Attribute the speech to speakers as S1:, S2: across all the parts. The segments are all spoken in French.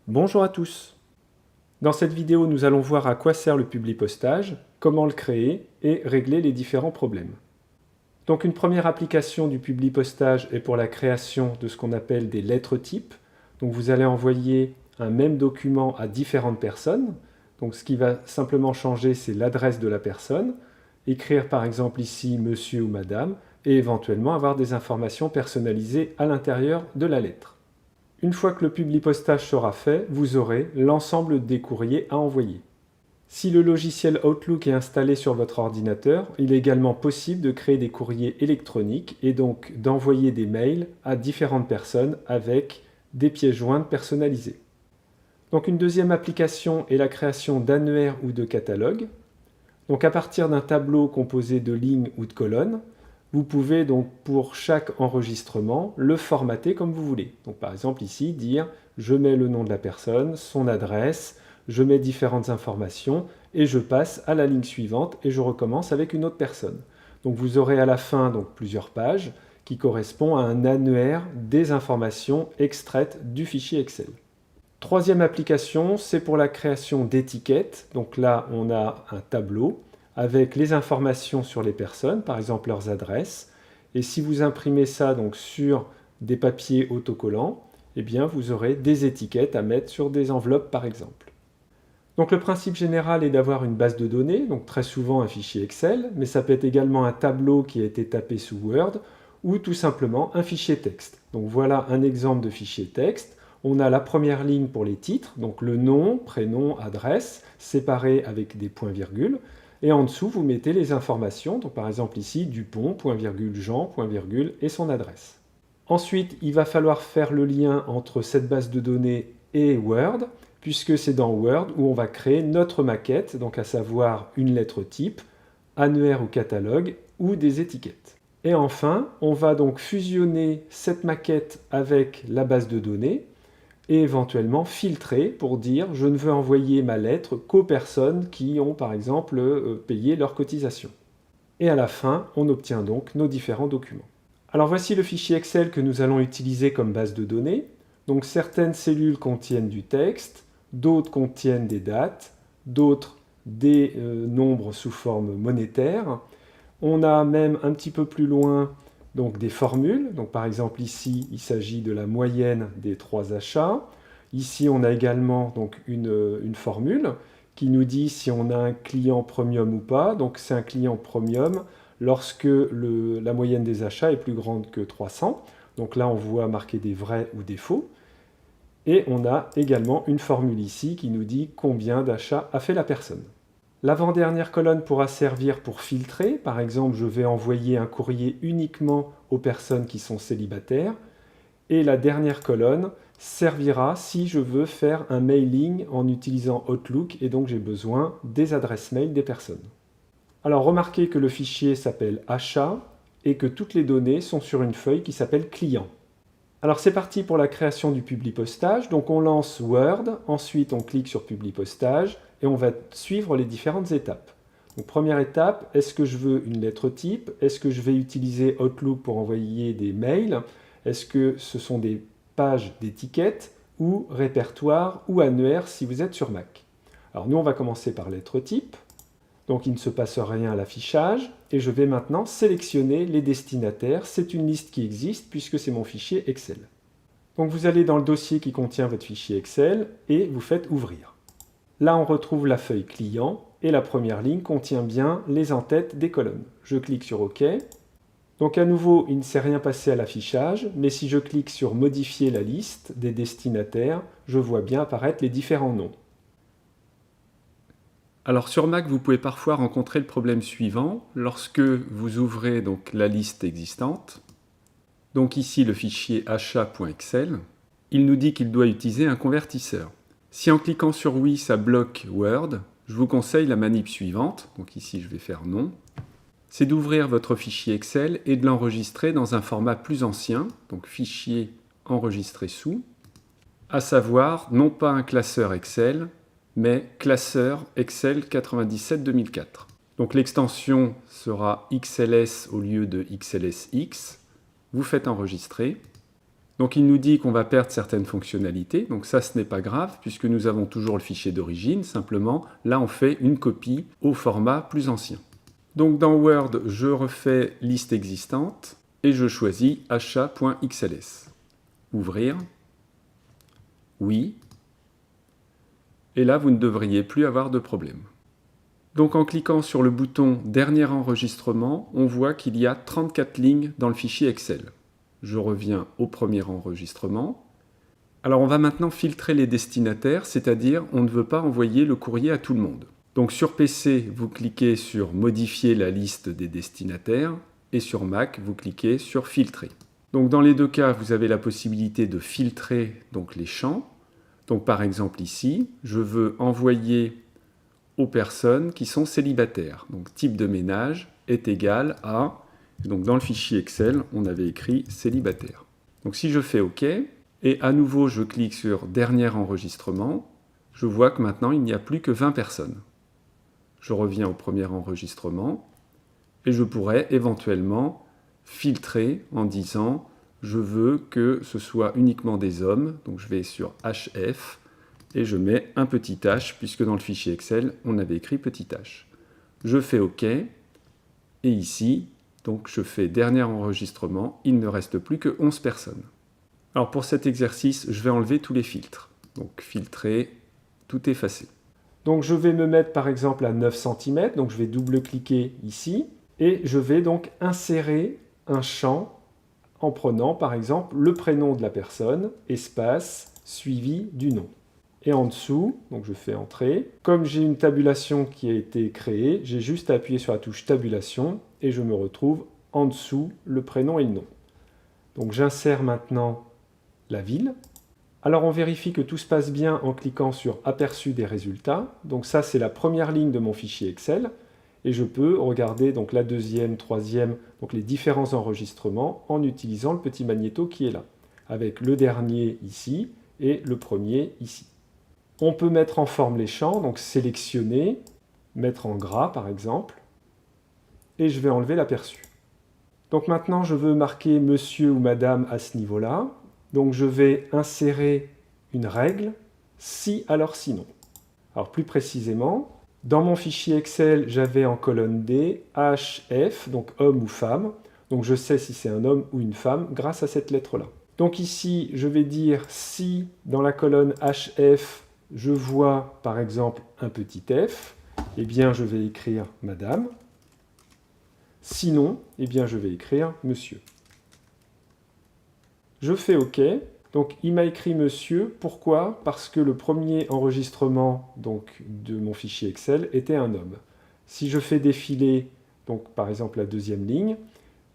S1: Bonjour à tous. Dans cette vidéo, nous allons voir à quoi sert le Publipostage, comment le créer et régler les différents problèmes. Donc une première application du Publipostage est pour la création de ce qu'on appelle des lettres types. Donc vous allez envoyer un même document à différentes personnes. Donc ce qui va simplement changer, c'est l'adresse de la personne. Écrire par exemple ici monsieur ou madame et éventuellement avoir des informations personnalisées à l'intérieur de la lettre. Une fois que le Publipostage sera fait, vous aurez l'ensemble des courriers à envoyer. Si le logiciel Outlook est installé sur votre ordinateur, il est également possible de créer des courriers électroniques et donc d'envoyer des mails à différentes personnes avec des pièces jointes personnalisées. Donc une deuxième application est la création d'annuaires ou de catalogues. Donc à partir d'un tableau composé de lignes ou de colonnes, vous pouvez donc pour chaque enregistrement le formater comme vous voulez. Donc par exemple ici dire je mets le nom de la personne, son adresse, je mets différentes informations et je passe à la ligne suivante et je recommence avec une autre personne. Donc vous aurez à la fin donc plusieurs pages qui correspondent à un annuaire des informations extraites du fichier Excel. Troisième application, c'est pour la création d'étiquettes. Donc là, on a un tableau avec les informations sur les personnes, par exemple leurs adresses. Et si vous imprimez ça donc sur des papiers autocollants, eh bien vous aurez des étiquettes à mettre sur des enveloppes par exemple. Donc le principe général est d'avoir une base de données, donc très souvent un fichier Excel, mais ça peut être également un tableau qui a été tapé sous Word ou tout simplement un fichier texte. Donc voilà un exemple de fichier texte. On a la première ligne pour les titres, donc le nom, prénom, adresse, séparés avec des points-virgules. Et en dessous, vous mettez les informations, donc par exemple ici, Dupont, point virgule, Jean, point virgule, et son adresse. Ensuite, il va falloir faire le lien entre cette base de données et Word, puisque c'est dans Word où on va créer notre maquette, donc à savoir une lettre type, annuaire ou catalogue, ou des étiquettes. Et enfin, on va donc fusionner cette maquette avec la base de données, et éventuellement filtrer pour dire je ne veux envoyer ma lettre qu'aux personnes qui ont par exemple payé leur cotisation. Et à la fin, on obtient donc nos différents documents. Alors voici le fichier Excel que nous allons utiliser comme base de données. Donc certaines cellules contiennent du texte, d'autres contiennent des dates, d'autres des nombres sous forme monétaire. On a même un petit peu plus loin donc des formules. Donc par exemple ici, il s'agit de la moyenne des 3 achats. Ici, on a également donc une formule qui nous dit si on a un client premium ou pas. Donc c'est un client premium lorsque la moyenne des achats est plus grande que 300. Donc là, on voit marquer des vrais ou des faux. Et on a également une formule ici qui nous dit combien d'achats a fait la personne. L'avant-dernière colonne pourra servir pour filtrer. Par exemple, je vais envoyer un courrier uniquement aux personnes qui sont célibataires. Et la dernière colonne servira si je veux faire un mailing en utilisant Outlook et donc j'ai besoin des adresses mail des personnes. Alors remarquez que le fichier s'appelle achat et que toutes les données sont sur une feuille qui s'appelle client. Alors c'est parti pour la création du Publipostage. Donc on lance Word, ensuite on clique sur Publipostage et on va suivre les différentes étapes. Donc première étape, est-ce que je veux une lettre type? Est-ce que je vais utiliser Outlook pour envoyer des mails? Est-ce que ce sont des pages d'étiquettes ou répertoire ou annuaire si vous êtes sur Mac? Alors nous on va commencer par lettre type. Donc il ne se passe rien à l'affichage et je vais maintenant sélectionner les destinataires. C'est une liste qui existe puisque c'est mon fichier Excel. Donc vous allez dans le dossier qui contient votre fichier Excel et vous faites ouvrir. Là on retrouve la feuille client et la première ligne contient bien les en-têtes des colonnes. Je clique sur OK. Donc à nouveau il ne s'est rien passé à l'affichage, mais si je clique sur modifier la liste des destinataires, je vois bien apparaître les différents noms. Alors sur Mac, vous pouvez parfois rencontrer le problème suivant lorsque vous ouvrez donc la liste existante. Donc ici le fichier achat.excel, il nous dit qu'il doit utiliser un convertisseur. Si en cliquant sur oui ça bloque Word, je vous conseille la manip suivante, donc ici je vais faire non. C'est d'ouvrir votre fichier Excel et de l'enregistrer dans un format plus ancien, donc fichier enregistré sous, à savoir non pas un classeur Excel, mais classeur Excel 97-2004. Donc l'extension sera XLS au lieu de XLSX. Vous faites enregistrer. Donc il nous dit qu'on va perdre certaines fonctionnalités, donc ça ce n'est pas grave puisque nous avons toujours le fichier d'origine, simplement là on fait une copie au format plus ancien. Donc dans Word, je refais liste existante et je choisis achat.xls. Ouvrir. Oui. Et là vous ne devriez plus avoir de problème. Donc en cliquant sur le bouton Dernier enregistrement, on voit qu'il y a 34 lignes dans le fichier Excel. Je reviens au premier enregistrement. Alors on va maintenant filtrer les destinataires, c'est-à-dire on ne veut pas envoyer le courrier à tout le monde. Donc sur PC, vous cliquez sur Modifier la liste des destinataires et sur Mac, vous cliquez sur Filtrer. Donc dans les deux cas, vous avez la possibilité de filtrer donc, les champs. Donc par exemple ici, je veux envoyer aux personnes qui sont célibataires. Donc type de ménage est égal à... Donc dans le fichier Excel, on avait écrit célibataire. Donc si je fais OK, et à nouveau je clique sur Dernier enregistrement, je vois que maintenant il n'y a plus que 20 personnes. Je reviens au premier enregistrement, et je pourrais éventuellement filtrer en disant je veux que ce soit uniquement des hommes, donc je vais sur HF, et je mets un petit h, puisque dans le fichier Excel, on avait écrit petit h. Je fais OK, et ici, donc je fais dernier enregistrement, il ne reste plus que 11 personnes. Alors pour cet exercice, je vais enlever tous les filtres. Donc filtrer, tout effacer. Donc je vais me mettre par exemple à 9 cm, donc je vais double-cliquer ici, et je vais donc insérer un champ en prenant par exemple le prénom de la personne, espace, suivi du nom. Et en dessous, donc je fais Entrée. Comme j'ai une tabulation qui a été créée, j'ai juste à appuyer sur la touche Tabulation et je me retrouve en dessous le prénom et le nom. Donc j'insère maintenant la ville. Alors on vérifie que tout se passe bien en cliquant sur Aperçu des résultats. Donc ça c'est la première ligne de mon fichier Excel. Et je peux regarder donc la deuxième, troisième, donc les différents enregistrements en utilisant le petit magnéto qui est là. Avec le dernier ici et le premier ici. On peut mettre en forme les champs, donc sélectionner, mettre en gras par exemple, et je vais enlever l'aperçu. Donc maintenant je veux marquer monsieur ou madame à ce niveau-là, donc je vais insérer une règle, si alors sinon. Alors plus précisément, dans mon fichier Excel, j'avais en colonne D, HF, donc homme ou femme, donc je sais si c'est un homme ou une femme grâce à cette lettre-là. Donc ici, je vais dire si dans la colonne HF, je vois par exemple un petit f, eh bien je vais écrire madame. Sinon, eh bien je vais écrire monsieur. Je fais OK. Donc il m'a écrit monsieur. Pourquoi? Parce que le premier enregistrement donc, de mon fichier Excel était un homme. Si je fais défiler, donc par exemple la deuxième ligne,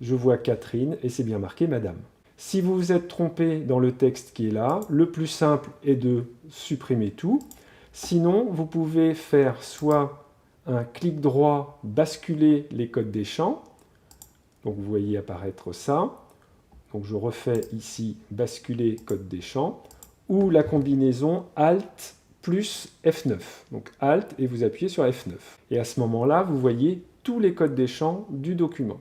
S1: je vois Catherine et c'est bien marqué madame. Si vous vous êtes trompé dans le texte qui est là, le plus simple est de supprimer tout. Sinon, vous pouvez faire soit un clic droit, basculer les codes des champs. Donc vous voyez apparaître ça. Donc je refais ici basculer code des champs. Ou la combinaison Alt plus F9. Donc Alt et vous appuyez sur F9. Et à ce moment-là, vous voyez tous les codes des champs du document.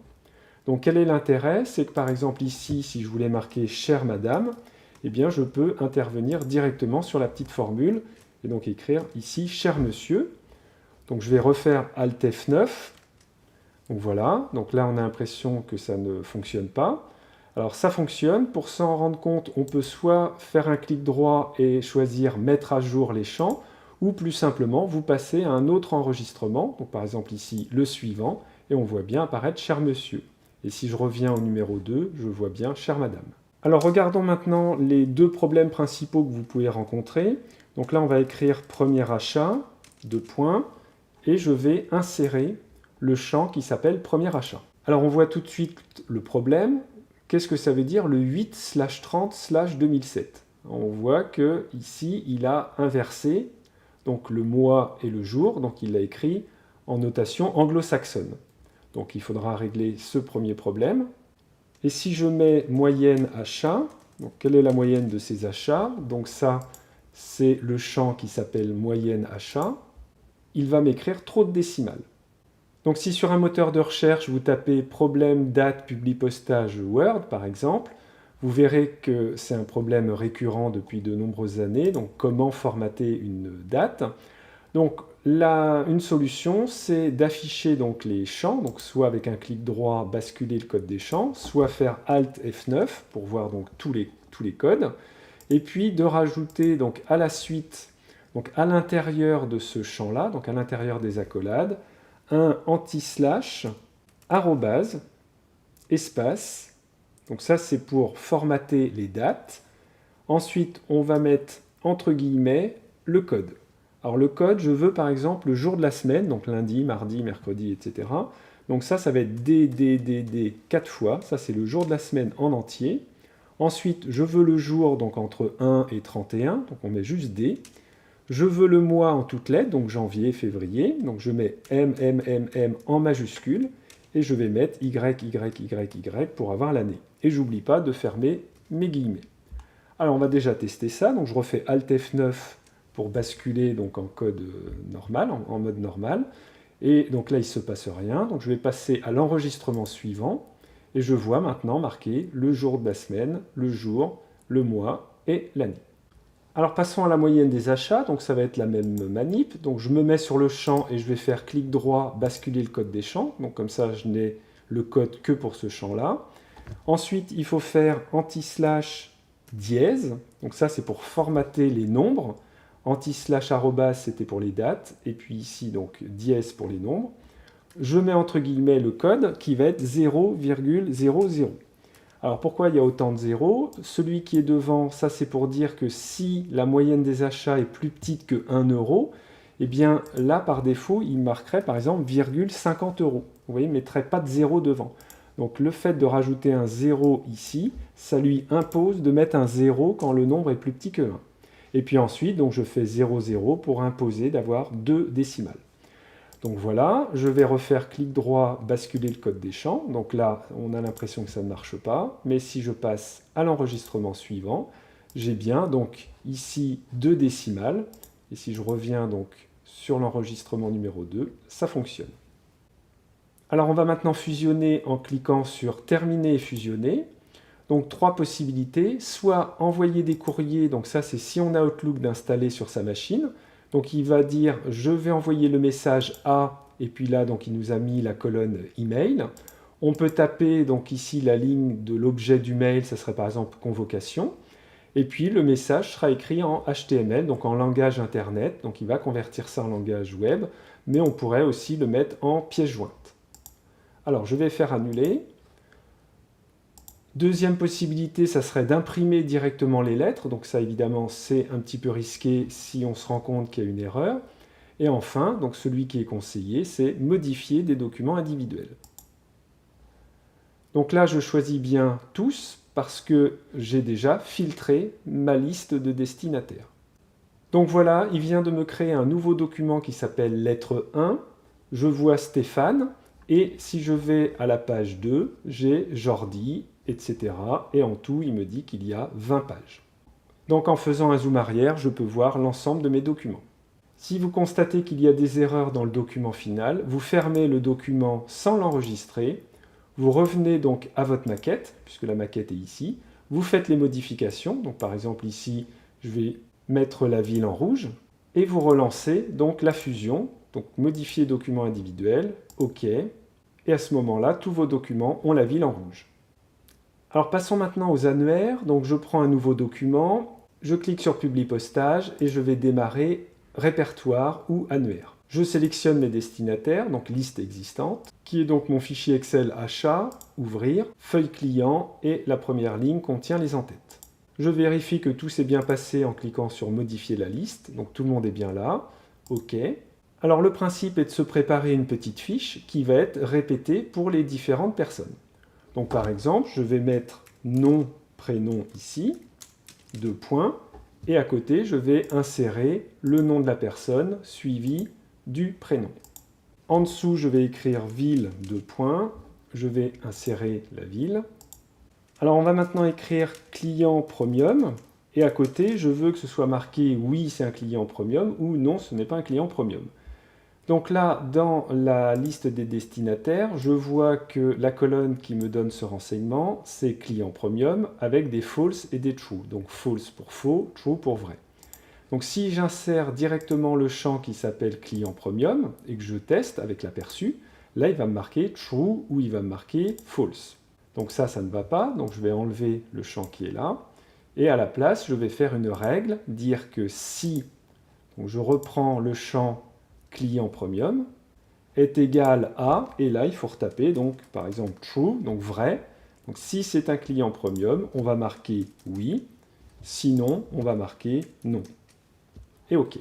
S1: Donc quel est l'intérêt? C'est que par exemple ici, si je voulais marquer « Chère Madame », eh bien je peux intervenir directement sur la petite formule et donc écrire ici « Cher Monsieur ». Donc je vais refaire Alt F9. Donc voilà, donc là on a l'impression que ça ne fonctionne pas. Alors ça fonctionne, pour s'en rendre compte, on peut soit faire un clic droit et choisir « Mettre à jour les champs », ou plus simplement, vous passez à un autre enregistrement, donc par exemple ici le suivant, et on voit bien apparaître « Cher Monsieur ». Et si je reviens au numéro 2, je vois bien « Chère Madame ». Alors regardons maintenant les deux problèmes principaux que vous pouvez rencontrer. Donc là, on va écrire « Premier achat », deux points, et je vais insérer le champ qui s'appelle « Premier achat ». Alors on voit tout de suite le problème. Qu'est-ce que ça veut dire le 8/30/2007? On voit que ici, il a inversé donc le mois et le jour, donc il l'a écrit en notation anglo-saxonne. Donc il faudra régler ce premier problème. Et si je mets moyenne achat, donc quelle est la moyenne de ces achats? Donc ça, c'est le champ qui s'appelle moyenne achat. Il va m'écrire trop de décimales. Donc si sur un moteur de recherche, vous tapez problème date publi postage Word, par exemple, Vous verrez que c'est un problème récurrent depuis de nombreuses années, donc comment formater une date. Donc là, une solution, c'est d'afficher donc les champs, donc soit avec un clic droit basculer le code des champs, soit faire Alt F9 pour voir donc tous les codes, et puis de rajouter donc à la suite, donc à l'intérieur de ce champ-là, donc à l'intérieur des accolades, un anti-slash, arrobase, espace. Donc ça, c'est pour formater les dates. Ensuite, on va mettre entre guillemets le code. Alors le code, je veux par exemple le jour de la semaine, donc lundi, mardi, mercredi, etc. Donc ça va être D 4 fois. Ça, c'est le jour de la semaine en entier. Ensuite, je veux le jour, donc entre 1 et 31, donc on met juste D. Je veux le mois en toutes lettres, donc janvier, février. Donc je mets M en majuscule. Et je vais mettre Y pour avoir l'année. Et j'oublie pas de fermer mes guillemets. Alors on va déjà tester ça. Donc je refais Alt F9 pour basculer donc en code normal, en mode normal. Et donc là, il ne se passe rien. Donc je vais passer à l'enregistrement suivant. Et je vois maintenant marqué le jour de la semaine, le jour, le mois et l'année. Alors passons à la moyenne des achats. Donc ça va être la même manip. Donc je me mets sur le champ et je vais faire clic droit, basculer le code des champs. Donc comme ça, je n'ai le code que pour ce champ-là. Ensuite, il faut faire anti-slash dièse. Donc ça, c'est pour formater les nombres. Anti-slash arrobas, c'était pour les dates. Et puis ici, donc dièse pour les nombres. Je mets entre guillemets le code qui va être 0,00. Alors pourquoi il y a autant de zéros? Celui qui est devant, ça c'est pour dire que si la moyenne des achats est plus petite que 1 euro, eh bien là par défaut, il marquerait par exemple 50 euros. Vous voyez, il ne mettrait pas de zéro devant. Donc le fait de rajouter un 0 ici, ça lui impose de mettre un 0 quand le nombre est plus petit que 1. Et puis ensuite, donc je fais 0,0 pour imposer d'avoir 2 décimales. Donc voilà, je vais refaire clic droit, basculer le code des champs. Donc là, on a l'impression que ça ne marche pas. Mais si je passe à l'enregistrement suivant, j'ai bien donc ici 2 décimales. Et si je reviens donc sur l'enregistrement numéro 2, ça fonctionne. Alors on va maintenant fusionner en cliquant sur Terminer et fusionner. Donc 3 possibilités, soit envoyer des courriers, donc ça c'est si on a Outlook d'installer sur sa machine. Donc il va dire je vais envoyer le message à, et puis là donc il nous a mis la colonne email. On peut taper donc ici la ligne de l'objet du mail, ça serait par exemple convocation. Et puis le message sera écrit en HTML, donc en langage internet, donc il va convertir ça en langage web, mais on pourrait aussi le mettre en pièce jointe. Alors je vais faire annuler. Deuxième possibilité, ça serait d'imprimer directement les lettres. Donc ça, évidemment, c'est un petit peu risqué si on se rend compte qu'il y a une erreur. Et enfin, donc celui qui est conseillé, c'est modifier des documents individuels. Donc là, je choisis bien tous parce que j'ai déjà filtré ma liste de destinataires. Donc voilà, il vient de me créer un nouveau document qui s'appelle lettre 1. Je vois Stéphane. Et si je vais à la page 2, j'ai Jordi, etc. Et en tout, il me dit qu'il y a 20 pages. Donc en faisant un zoom arrière, je peux voir l'ensemble de mes documents. Si vous constatez qu'il y a des erreurs dans le document final, vous fermez le document sans l'enregistrer, vous revenez donc à votre maquette, puisque la maquette est ici, vous faites les modifications, donc par exemple ici, je vais mettre la ville en rouge, et vous relancez donc la fusion, donc modifier document individuel, OK, et à ce moment-là, tous vos documents ont la ville en rouge. Alors passons maintenant aux annuaires. Donc je prends un nouveau document, je clique sur Publi postage et je vais démarrer répertoire ou annuaire. Je sélectionne mes destinataires, donc liste existante, qui est donc mon fichier Excel achat, ouvrir, feuille client et la première ligne contient les en-têtes. Je vérifie que tout s'est bien passé en cliquant sur modifier la liste, donc tout le monde est bien là, OK. Alors le principe est de se préparer une petite fiche qui va être répétée pour les différentes personnes. Donc par exemple, je vais mettre nom, prénom ici, 2 points, et à côté, je vais insérer le nom de la personne suivi du prénom. En dessous, je vais écrire ville, 2 points, je vais insérer la ville. Alors on va maintenant écrire client premium, et à côté, je veux que ce soit marqué oui, c'est un client premium, ou non, ce n'est pas un client premium. Donc là, dans la liste des destinataires, je vois que la colonne qui me donne ce renseignement, c'est client premium avec des false et des true. Donc false pour faux, true pour vrai. Donc si j'insère directement le champ qui s'appelle client premium et que je teste avec l'aperçu, là il va me marquer true ou il va me marquer false. Donc ça ne va pas, donc je vais enlever le champ qui est là. Et à la place, je vais faire une règle, dire que si, donc je reprends le champ client premium, est égal à, et là il faut retaper, donc par exemple true, donc vrai. Donc si c'est un client premium, on va marquer oui, sinon on va marquer non. Et OK.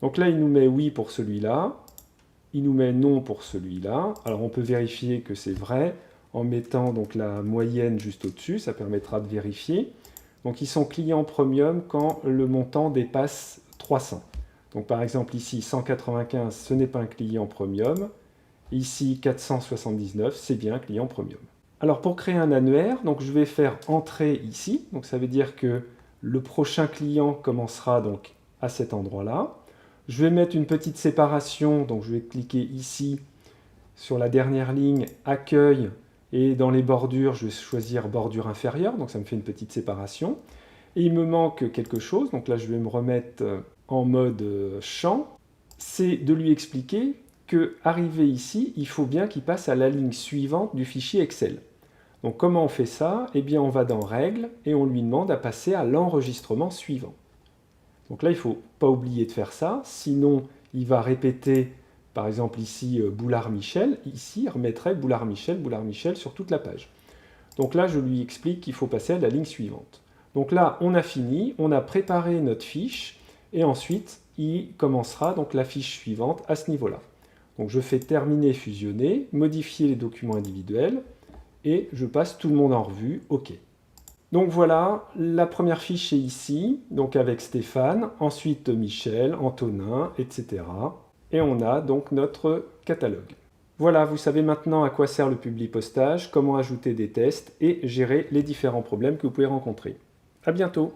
S1: Donc là il nous met oui pour celui-là, il nous met non pour celui-là. Alors on peut vérifier que c'est vrai en mettant donc la moyenne juste au-dessus, ça permettra de vérifier. Donc ils sont clients premium quand le montant dépasse 300. Donc par exemple ici 195, ce n'est pas un client premium. Ici 479, c'est bien un client premium. Alors pour créer un annuaire, donc je vais faire entrer ici. Donc ça veut dire que le prochain client commencera donc à cet endroit-là. Je vais mettre une petite séparation, donc je vais cliquer ici sur la dernière ligne accueil et dans les bordures, je vais choisir bordure inférieure, donc ça me fait une petite séparation. Et il me manque quelque chose, donc là je vais me remettre en mode champ, c'est de lui expliquer que arrivé ici, il faut bien qu'il passe à la ligne suivante du fichier Excel. Donc comment on fait ça? Eh bien on va dans Règles et on lui demande à passer à l'enregistrement suivant. Donc là il ne faut pas oublier de faire ça, sinon il va répéter par exemple ici Boulard-Michel, ici il remettrait Boulard-Michel sur toute la page. Donc là je lui explique qu'il faut passer à la ligne suivante. Donc là on a fini, on a préparé notre fiche et ensuite il commencera donc la fiche suivante à ce niveau-là. Donc je fais terminer, fusionner, modifier les documents individuels et je passe tout le monde en revue, OK. Donc voilà, la première fiche est ici, donc avec Stéphane, ensuite Michel, Antonin, etc. Et on a donc notre catalogue. Voilà, vous savez maintenant à quoi sert le Publipostage, comment ajouter des tests et gérer les différents problèmes que vous pouvez rencontrer. À bientôt!